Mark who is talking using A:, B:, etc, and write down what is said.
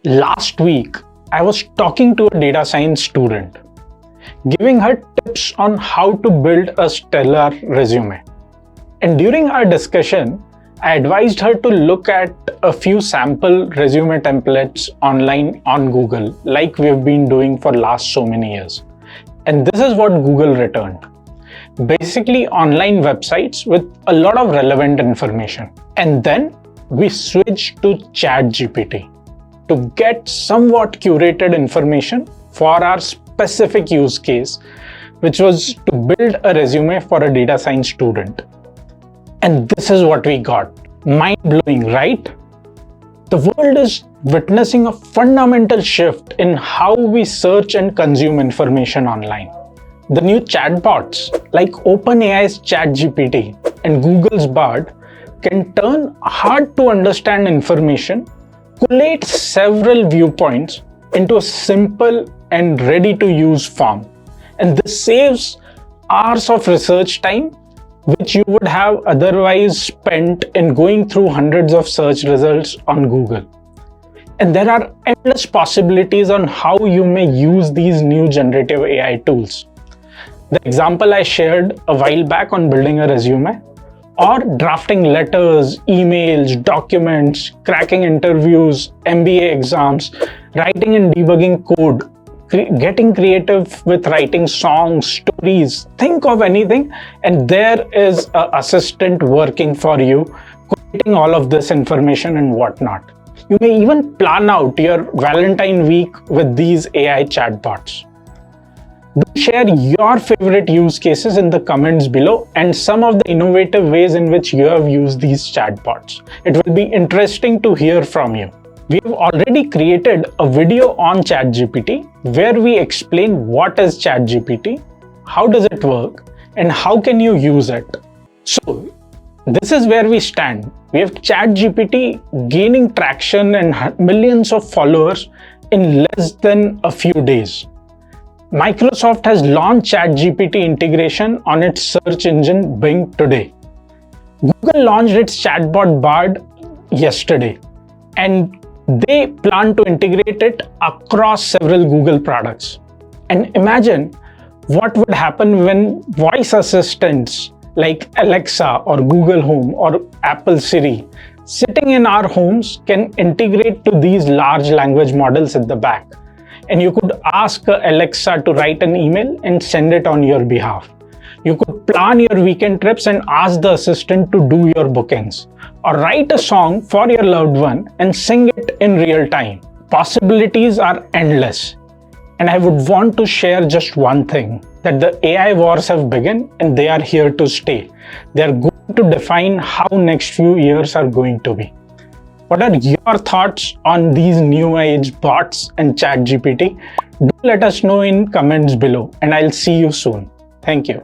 A: Last week, I was talking to a data science student, giving her tips on how to build a stellar resume. And during our discussion, I advised her to look at a few sample resume templates online on Google, like we've been doing for last so many years. And this is what Google returned. Basically, online websites with a lot of relevant information. And then we switched to ChatGPT to get somewhat curated information for our specific use case, which was to build a resume for a data science student. And this is what we got. Mind-blowing, right? The world is witnessing a fundamental shift in how we search and consume information online. The new chatbots like OpenAI's ChatGPT and Google's Bard can turn hard to understand information, collate several viewpoints into a simple and ready to use form. And this saves hours of research time, which you would have otherwise spent in going through hundreds of search results on Google. And there are endless possibilities on how you may use these new generative AI tools. The example I shared a while back on building a resume, or drafting letters, emails, documents, cracking interviews, MBA exams, writing and debugging code, getting creative with writing songs, stories, think of anything, and there is an assistant working for you, collating all of this information and whatnot. You may even plan out your Valentine week with these AI chatbots. Do share your favorite use cases in the comments below and some of the innovative ways in which you have used these chatbots. It will be interesting to hear from you. We have already created a video on ChatGPT where we explain what is ChatGPT, how does it work, and how can you use it. So, this is where we stand. We have ChatGPT gaining traction and millions of followers in less than a few days. Microsoft has launched ChatGPT integration on its search engine Bing today. Google launched its chatbot Bard yesterday, and they plan to integrate it across several Google products. And imagine what would happen when voice assistants like Alexa or Google Home or Apple Siri sitting in our homes can integrate to these large language models at the back. And you could ask Alexa to write an email and send it on your behalf. You could plan your weekend trips and ask the assistant to do your bookings, or write a song for your loved one and sing it in real time. Possibilities are endless. And I would want to share just one thing, that the AI wars have begun and they are here to stay. They are going to define how next few years are going to be. What are your thoughts on these new age bots and ChatGPT? Do let us know in comments below, and I'll see you soon. Thank you.